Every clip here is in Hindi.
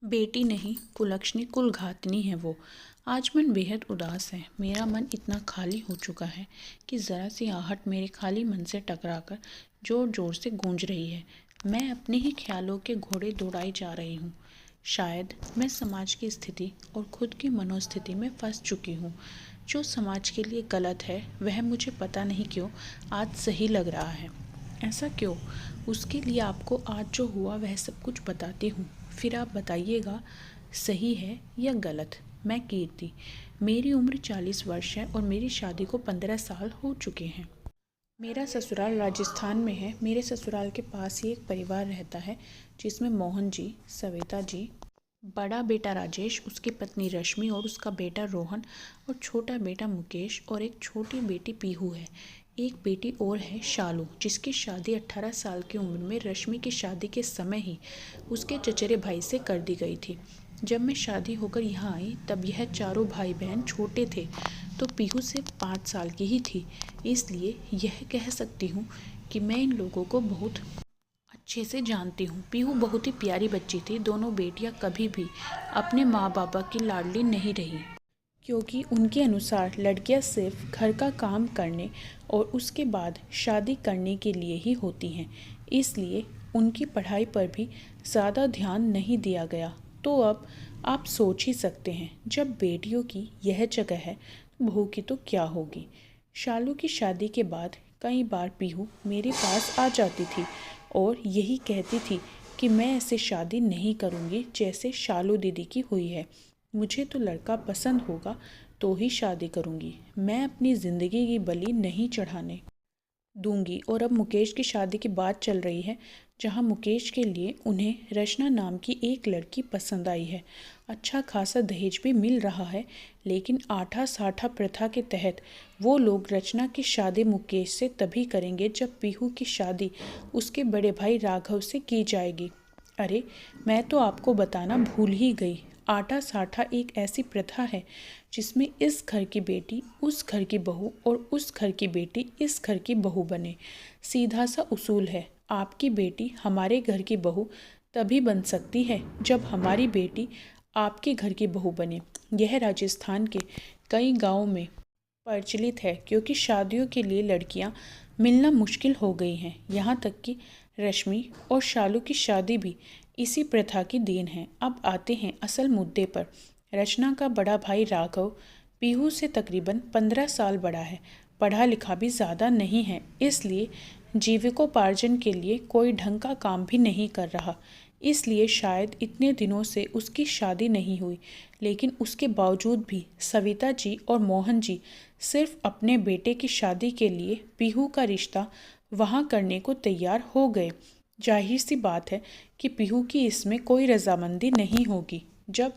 बेटी नहीं, कुलक्षणी कुलघातनी है वो। आज मन बेहद उदास है। मेरा मन इतना खाली हो चुका है कि ज़रा सी आहट मेरे खाली मन से टकराकर जोर जोर से गूंज रही है। मैं अपने ही ख्यालों के घोड़े दौड़ाई जा रही हूँ। शायद मैं समाज की स्थिति और खुद की मनोस्थिति में फंस चुकी हूँ। जो समाज के लिए गलत है वह मुझे पता नहीं क्यों आज सही लग रहा है। ऐसा क्यों? उसके लिए आपको आज जो हुआ वह सब कुछ बताती हूँ, फिर आप बताइएगा सही है या गलत। मैं कीर्ति, मेरी उम्र 40 वर्ष है और मेरी शादी को 15 साल हो चुके हैं। मेरा ससुराल राजस्थान में है। मेरे ससुराल के पास ही एक परिवार रहता है जिसमें मोहन जी, सविता जी, बड़ा बेटा राजेश, उसकी पत्नी रश्मि और उसका बेटा रोहन और छोटा बेटा मुकेश और एक छोटी बेटी पीहू है। एक बेटी और है शालू, जिसकी शादी 18 साल की उम्र में रश्मि की शादी के समय ही उसके चचेरे भाई से कर दी गई थी। जब मैं शादी होकर यहाँ आई तब यह चारों भाई बहन छोटे थे, तो पीहू सिर्फ 5 साल की ही थी। इसलिए यह कह सकती हूँ कि मैं इन लोगों को बहुत अच्छे से जानती हूँ। पीहू बहुत ही प्यारी बच्ची थी। दोनों बेटियाँ कभी भी अपने माँ बाबा की लाडली नहीं रही, क्योंकि उनके अनुसार लड़कियाँ सिर्फ घर का काम करने और उसके बाद शादी करने के लिए ही होती हैं। इसलिए उनकी पढ़ाई पर भी ज़्यादा ध्यान नहीं दिया गया। तो अब आप सोच ही सकते हैं, जब बेटियों की यह जगह है तो बहू की तो क्या होगी। शालू की शादी के बाद कई बार पीहू मेरे पास आ जाती थी और यही कहती थी कि मैं ऐसे शादी नहीं करूँगी जैसे शालू दीदी की हुई है। मुझे तो लड़का पसंद होगा तो ही शादी करूँगी। मैं अपनी ज़िंदगी की बलि नहीं चढ़ाने दूंगी। और अब मुकेश की शादी की बात चल रही है, जहां मुकेश के लिए उन्हें रचना नाम की एक लड़की पसंद आई है। अच्छा खासा दहेज भी मिल रहा है, लेकिन आठा साठा प्रथा के तहत वो लोग रचना की शादी मुकेश से तभी करेंगे जब पीहू की शादी उसके बड़े भाई राघव से की जाएगी। अरे, मैं तो आपको बताना भूल ही गई। आटा साठा एक ऐसी प्रथा है जिसमें इस घर की बेटी उस घर की बहू और उस घर की बेटी इस घर की बहू बने। सीधा सा उसूल है। आपकी बेटी हमारे घर की बहू तभी बन सकती है जब हमारी बेटी आपके घर की बहू बने। यह राजस्थान के कई गांवों में प्रचलित है, क्योंकि शादियों के लिए लड़कियां मिलना मुश्किल हो गई हैं। यहाँ तक कि रश्मि और शालू की शादी भी इसी प्रथा की देन है। अब आते हैं असल मुद्दे पर। रचना का बड़ा भाई राघव पीहू से तकरीबन 15 साल बड़ा है। पढ़ा लिखा भी ज़्यादा नहीं है, इसलिए जीविकोपार्जन के लिए कोई ढंग का काम भी नहीं कर रहा। इसलिए शायद इतने दिनों से उसकी शादी नहीं हुई। लेकिन उसके बावजूद भी सविता जी और मोहन जी सिर्फ अपने बेटे की शादी के लिए पीहू का रिश्ता वहाँ करने को तैयार हो गए। जाहिर सी बात है कि पीहू की इसमें कोई रजामंदी नहीं होगी। जब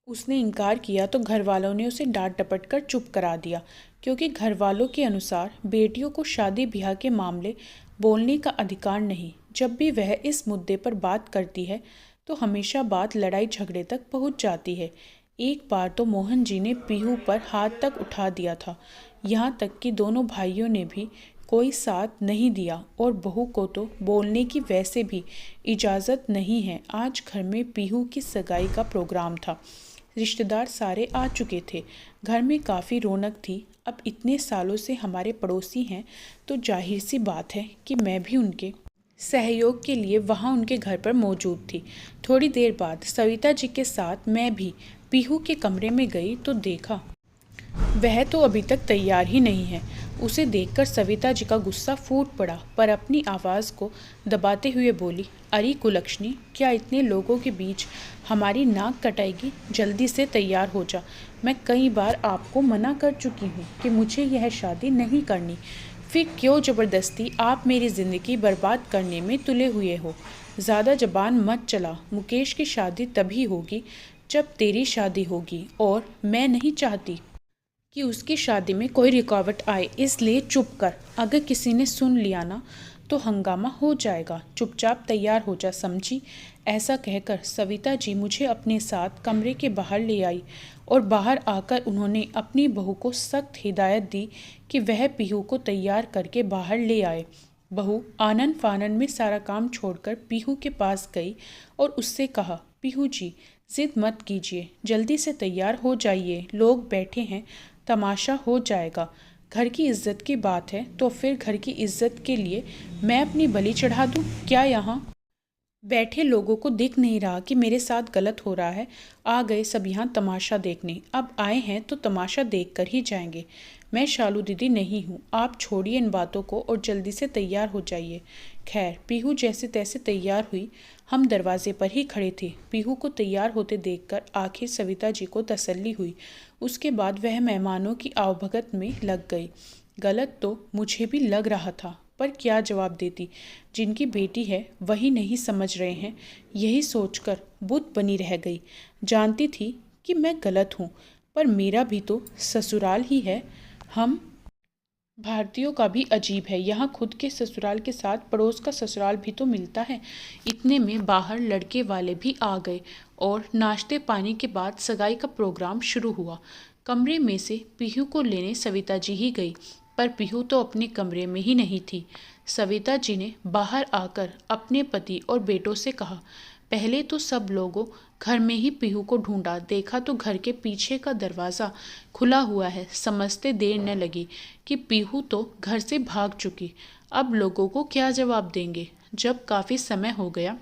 उसने इनकार किया तो घर वालों ने उसे डांट डपट कर चुप करा दिया, क्योंकि घर वालों के अनुसार बेटियों को शादी ब्याह के मामले बोलने का अधिकार नहीं। जब भी वह इस मुद्दे पर बात करती है तो हमेशा बात लड़ाई झगड़े तक पहुंच जाती है। एक बार तो मोहन जी ने पीहू पर हाथ तक उठा दिया था। यहाँ तक कि दोनों भाइयों ने भी कोई साथ नहीं दिया और बहू को तो बोलने की वैसे भी इजाज़त नहीं है। आज घर में पीहू की सगाई का प्रोग्राम था। रिश्तेदार सारे आ चुके थे। घर में काफ़ी रौनक थी। अब इतने सालों से हमारे पड़ोसी हैं तो जाहिर सी बात है कि मैं भी उनके सहयोग के लिए वहाँ उनके घर पर मौजूद थी। थोड़ी देर बाद सविता जी के साथ मैं भी पीहू के कमरे में गई तो देखा वह तो अभी तक तैयार ही नहीं है। उसे देखकर सविता जी का गुस्सा फूट पड़ा, पर अपनी आवाज़ को दबाते हुए बोली, अरे कुलक्षणी, क्या इतने लोगों के बीच हमारी नाक कटाएगी? जल्दी से तैयार हो जा। मैं कई बार आपको मना कर चुकी हूँ कि मुझे यह शादी नहीं करनी, फिर क्यों ज़बरदस्ती आप मेरी ज़िंदगी बर्बाद करने में तुले हुए हो। ज़्यादा जबान मत चला। मुकेश की शादी तभी होगी जब तेरी शादी होगी, और मैं नहीं चाहती कि उसकी शादी में कोई रुकावट आए, इसलिए चुप कर। अगर किसी ने सुन लिया ना तो हंगामा हो जाएगा। चुपचाप तैयार हो जा, समझी? ऐसा कहकर सविता जी मुझे अपने साथ कमरे के बाहर ले आई और बाहर आकर उन्होंने अपनी बहू को सख्त हिदायत दी कि वह पीहू को तैयार करके बाहर ले आए। बहू आनन फानन में सारा काम छोड़कर पीहू के पास गई और उससे कहा, पीहू जी, जिद मत कीजिए, जल्दी से तैयार हो जाइए, लोग बैठे हैं, तमाशा हो जाएगा। घर की इज्जत की बात है तो फिर घर की इज्जत के लिए मैं अपनी बलि चढ़ा दूं? क्या यहाँ बैठे लोगों को दिख नहीं रहा कि मेरे साथ गलत हो रहा है? आ गए सब यहाँ तमाशा देखने। अब आए हैं तो तमाशा देख कर ही जाएंगे। मैं शालू दीदी नहीं हूँ। आप छोड़िए इन बातों को और जल्दी से तैयार हो जाइए। खैर, पीहू जैसे तैसे तैयार हुई। हम दरवाजे पर ही खड़े थे। पीहू को तैयार होते देखकर आखिर सविता जी को तसल्ली हुई। उसके बाद वह मेहमानों की आवभगत में लग गई। गलत तो मुझे भी लग रहा था, पर क्या जवाब देती? जिनकी बेटी है वही नहीं समझ रहे हैं, यही सोचकर बुत बनी रह गई। जानती थी कि मैं गलत हूँ, पर मेरा भी तो ससुराल ही है। हम भारतीयों का भी अजीब है, यहाँ खुद के ससुराल के साथ पड़ोस का ससुराल भी तो मिलता है। इतने में बाहर लड़के वाले भी आ गए और नाश्ते पानी के बाद सगाई का प्रोग्राम शुरू हुआ। कमरे में से पीहू को लेने सविता जी ही गई, पर पीहू तो अपने कमरे में ही नहीं थी। सविता जी ने बाहर आकर अपने पति और बेटों से कहा। पहले तो सब लोगों घर में ही पीहू को ढूंढा, देखा तो घर के पीछे का दरवाज़ा खुला हुआ है। समझते देर न लगी कि पीहू तो घर से भाग चुकी। अब लोगों को क्या जवाब देंगे? जब काफ़ी समय हो गया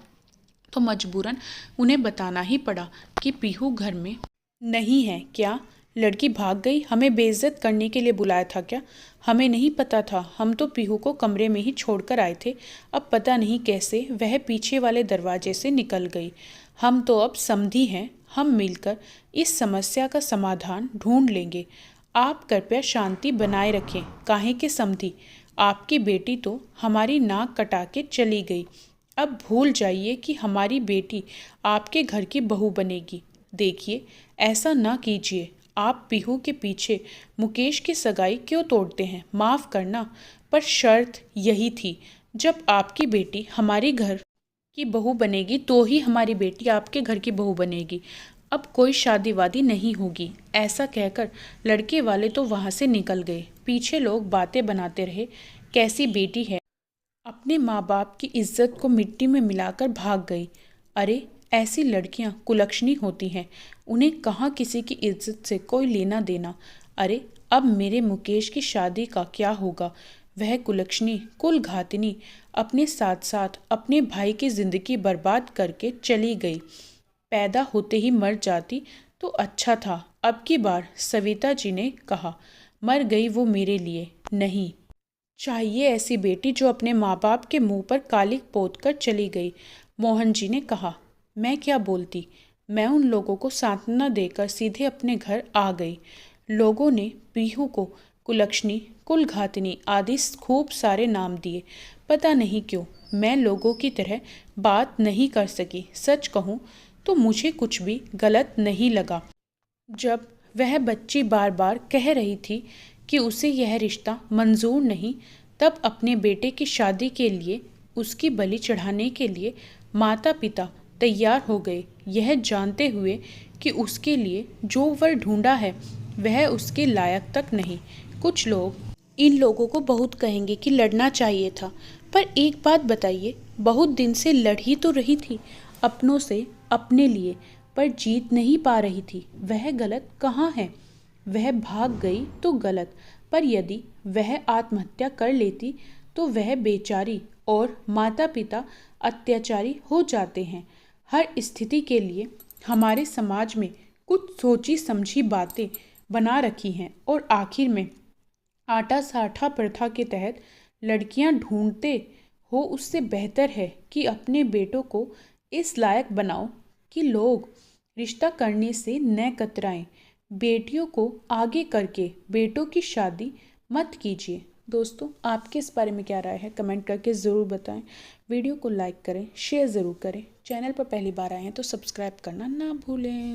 तो मजबूरन उन्हें बताना ही पड़ा कि पीहू घर में नहीं है। क्या लड़की भाग गई? हमें बेइज्जत करने के लिए बुलाया था क्या? हमें नहीं पता था, हम तो पीहू को कमरे में ही छोड़कर आए थे। अब पता नहीं कैसे वह पीछे वाले दरवाजे से निकल गई। हम तो अब समधी हैं, हम मिलकर इस समस्या का समाधान ढूंढ लेंगे। आप कृपया शांति बनाए रखें। काहे के समधी? आपकी बेटी तो हमारी नाक कटा के चली गई। अब भूल जाइए कि हमारी बेटी आपके घर की बहू बनेगी। देखिए, ऐसा ना कीजिए। आप पीहू के पीछे मुकेश की सगाई क्यों तोड़ते हैं? माफ़ करना, पर शर्त यही थी, जब आपकी बेटी हमारी घर की बहू बनेगी तो ही हमारी बेटी आपके घर की बहू बनेगी। अब कोई शादी वादी नहीं होगी। ऐसा कहकर लड़के वाले तो वहाँ से निकल गए। पीछे लोग बातें बनाते रहे। कैसी बेटी है, अपने माँ बाप की इज्जत को मिट्टी में मिलाकर भाग गई। अरे, ऐसी लड़कियां कुलक्षणी होती हैं, उन्हें कहाँ किसी की इज्जत से कोई लेना देना। अरे, अब मेरे मुकेश की शादी का क्या होगा? वह कुलक्षणी कुलघातिनी अपने साथ साथ अपने भाई की जिंदगी बर्बाद करके चली गई। पैदा होते ही मर जाती तो अच्छा था। अब की बार सविता जी ने कहा, मर गई वो मेरे लिए नहीं। चाहिए ऐसी बेटी जो अपने माँ बाप के मुंह पर कालिक पोत कर चली गई। मोहन जी ने कहा। मैं क्या बोलती? मैं उन लोगों को सांत्वना देकर सीधे अपने घर आ गई। लोगों ने पीहू को कुलक्षणी, कुलघातिनी आदि खूब सारे नाम दिए। पता नहीं क्यों मैं लोगों की तरह बात नहीं कर सकी। सच कहूँ तो मुझे कुछ भी गलत नहीं लगा। जब वह बच्ची बार बार कह रही थी कि उसे यह रिश्ता मंजूर नहीं, तब अपने बेटे की शादी के लिए उसकी बलि चढ़ाने के लिए माता पिता तैयार हो गए, यह जानते हुए कि उसके लिए जो वर ढूंढा है वह उसके लायक तक नहीं। कुछ लोग इन लोगों को बहुत कहेंगे कि लड़ना चाहिए था, पर एक बात बताइए, बहुत दिन से लड़ ही तो रही थी अपनों से अपने लिए, पर जीत नहीं पा रही थी। वह गलत कहाँ है? वह भाग गई तो गलत, पर यदि वह आत्महत्या कर लेती तो वह बेचारी और माता पिता अत्याचारी हो जाते हैं। हर स्थिति के लिए हमारे समाज में कुछ सोची समझी बातें बना रखी हैं और आखिर में आटा साठा प्रथा के तहत लड़कियां ढूंढते हो। उससे बेहतर है कि अपने बेटों को इस लायक बनाओ कि लोग रिश्ता करने से न कतराएं। बेटियों को आगे करके बेटों की शादी मत कीजिए। दोस्तों, आपके इस बारे में क्या राय है? कमेंट करके ज़रूर बताएं। वीडियो को लाइक करें, शेयर ज़रूर करें। चैनल पर पहली बार आए हैं तो सब्सक्राइब करना ना भूलें।